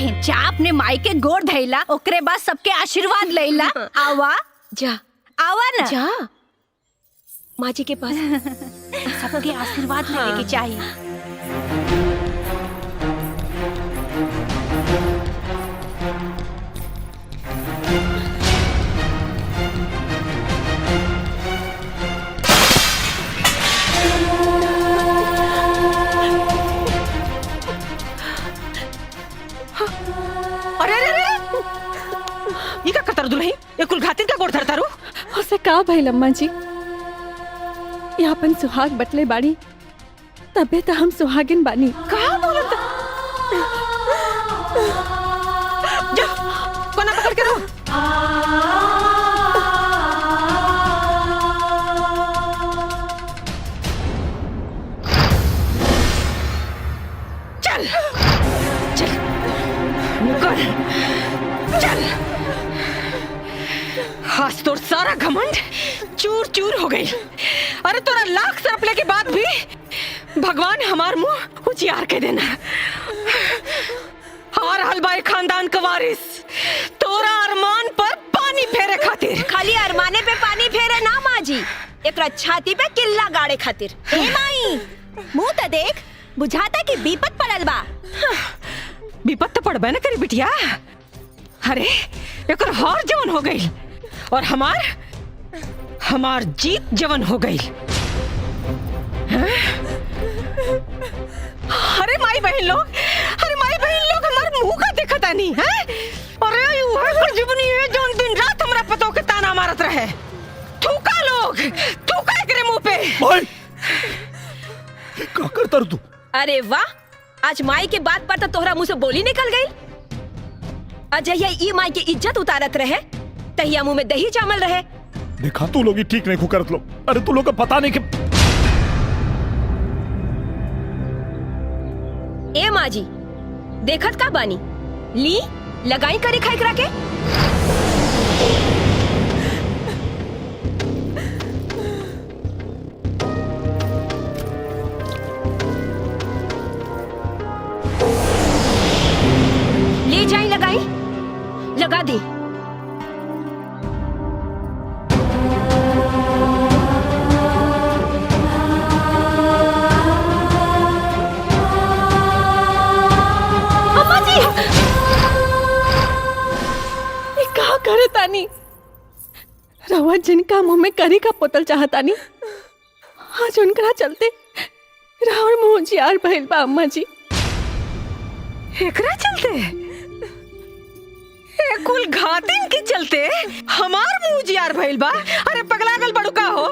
बहन, जा अपने माई के गोड़ धैला, ओकरे बाद सबके आशीर्वाद लैला। आवा जा, आवा ना, जा माँ जी के पास। सबके आशीर्वाद लेने की चाहिए। अरे अरे अरे ये का करता दुल्हन, ये कुल घातिन का गोड़ धरता रू। उसे का भइल अम्मा जी, ये अपन सुहाग बटले बाड़ी, तबे तो हम सुहागिन बानी। कहा बोलत? जा कोना पकड़ के रो। चल चल मुकर, चल। आज तोर सारा घमंड चूर चूर हो गई। अरे तोरा लाख सरपले के बाद भी भगवान हमार मुंह उजियार के देना। और हलवाई खानदान का वारिस तोरा अरमान पर पानी फेरे खातिर। खाली अरमाने पे पानी फेरे ना माँ जी, एक छाती पे किल्ला गाड़े खातिर। ए माई, मुंह तो देख, बुझाता कि विपत पड़ल बा। विपत तो पड़बे न करी बिटिया। अरे एक हार जवन हो गई और हमार जीत जवन हो गई। अरे माई बहन लोग, हमारे मुंह का देखता नहीं है। अरे वह जीवनी है जो दिन रात हमारा पतों के ताना मारत रहे। थूका लोग, थूका करे मुंह पे। भाई क्या करता तू? अरे वाह, आज माई के बात पर तो तोहरा मुंह से बोली निकल गई। अजय ई माई की इज्जत उतारत रहे, तहिया मुंह में दही चावल रहे। देखा तू लोग ही ठीक नहीं करत लो। अरे तू लोग का पता नहीं कि ए माँ जी, देखत का बानी, ली लगाई करे खाई करा के। ले जाई लगाई, लगा दी। करे तानी रवा जिनका मुंह में करी का पोतल चाहतानी, आज उनकरा चलते रावण मुंह जियार भइल बा अम्मा जी। एकरा चलते, ए कुल घातिन के चलते हमार मुंह जियार भइल बा। अरे पगलागल बड़ू का हो?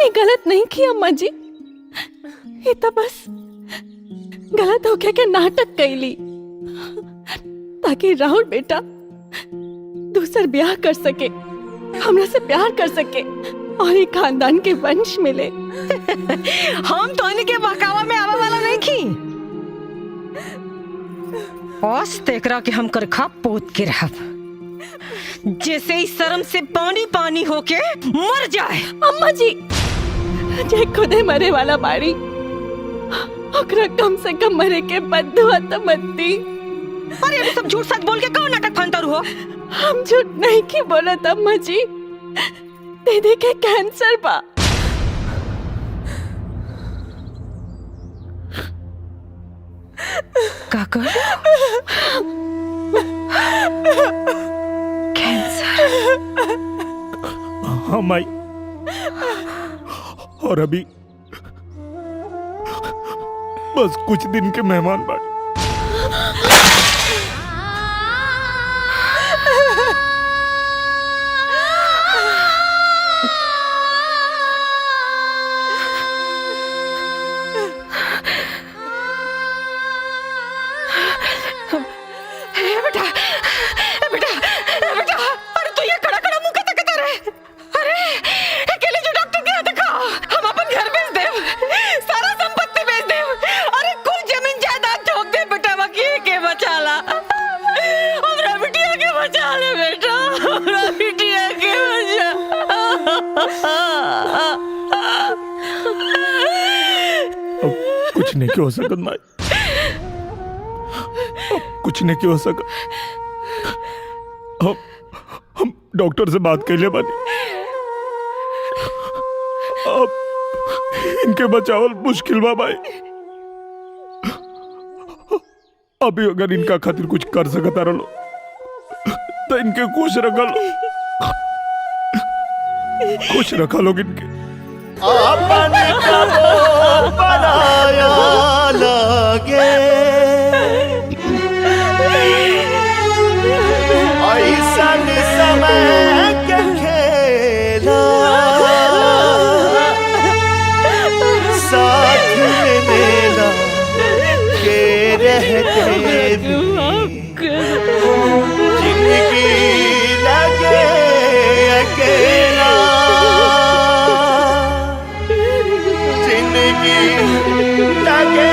ये गलत नहीं की अम्मा जी, ये तो बस गलत होके के नाटक कैली ताकि राहुल बेटा दूसर ब्याह कर सके, हमरा से प्यार कर सके और एक खानदान के वंश मिले। हम तो इनके बहकावा में आवा वाला नहीं की। औस तेकरा के हम करखा पोत के रहब, जैसे ही शर्म से पानी पानी होके मर जाए। अम्मा जी, जे खुदे मरे वाला बाड़ी, ओकरा कम से कम मरे के बदुआ तो मत दी। अरे अभी सब झूठ सच बोल के कौन नाटक फंता हो? हम झूठ नहीं की बोलत अम्मा जी, दीदी के कैंसर बा। काका कैंसर? हाँ माई, और अभी बस कुछ दिन के मेहमान बाड़ी। कुछ नहीं हो सकता माई, कुछ नहीं हो सका। हम डॉक्टर से बात कर लिया बानी। अब इनके बचावल मुश्किल बा भाई। अभी अगर इनका खातिर कुछ कर सकता रहो तो इनके खुश रखा लो, खुश रखा लोग इनके। अपन कबो बनाया लगे ऐसन समय के खेला साथ में मेला के रहते जिंदगी लगे अकेला, जिंदगी लगे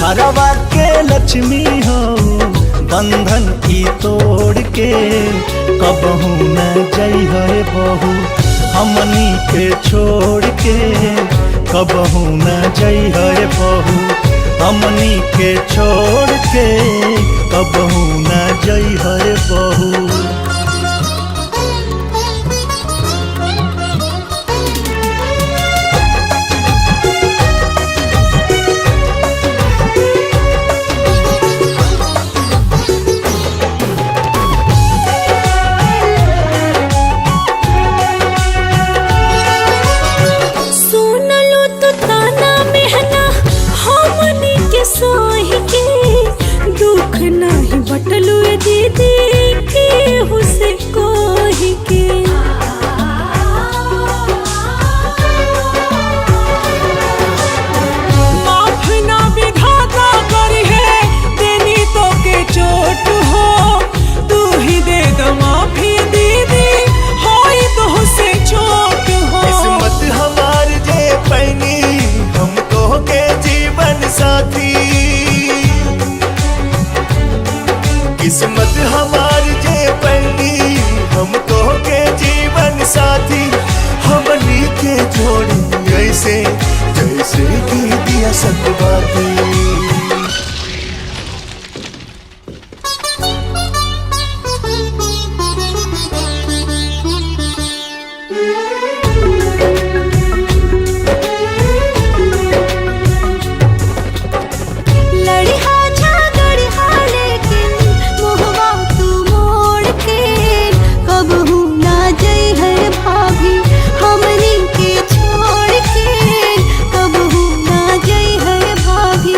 घरवा के लक्ष्मी हो बंधन की तोड़ के कबहू न जई है बहू हमनी के छोड़ के, कबहू न जई है बहू हमनी के छोड़ के, कबहू न जई है बहू। बटलू दीदी के हुसे कोही के माफ ना विधाता करी है देनी तो के चोट हो, तू ही दे दो माफी दीदी होई तो हुसे चोट हो। किस्मत हमार जे पैनी हमको के जीवन साथी, किस्मत हमार जे पैनी हमको के जीवन साथी, हमनी के जोड़ी ऐसे जैसे की दिया सतबाती। हमनी के छोड़ के कबहू ना जई है भाभी।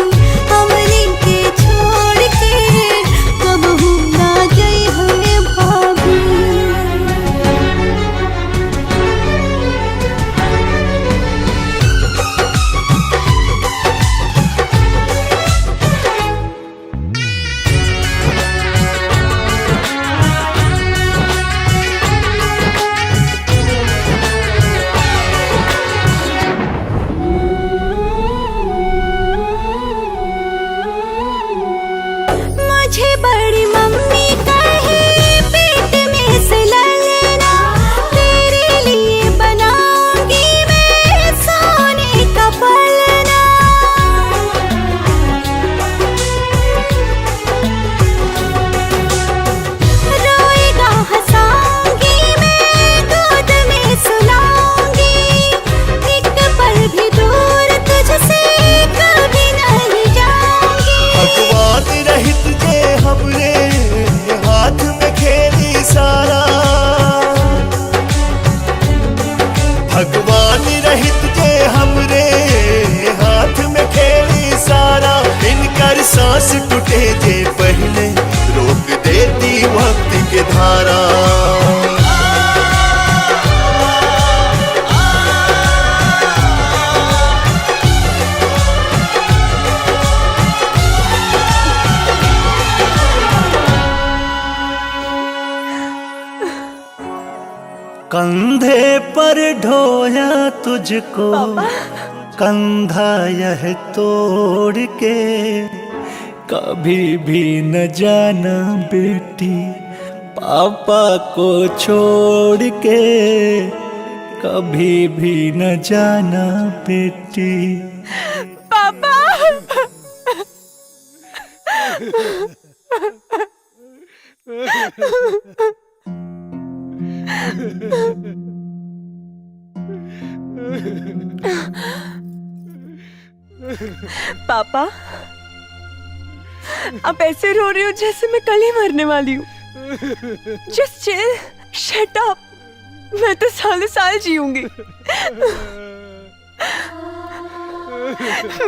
के धारा। कंधे पर ढोया तुझको कंधा यह तोड़ के, कभी भी न जाना बेटी पापा को छोड़ के, कभी भी न जाना बेटी। पापा पापा आप ऐसे रो रहे हो जैसे मैं कल ही मरने वाली हूँ। जस्ट चिल, शट अप, मैं तो सालों साल जीऊंगी।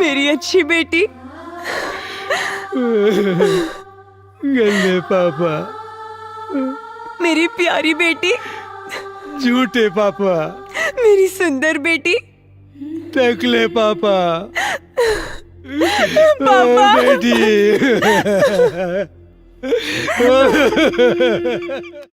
मेरी अच्छी बेटी। गंदे पापा, मेरी प्यारी बेटी। झूठे पापा, मेरी सुंदर बेटी। टकले पापा, पापा बेटी।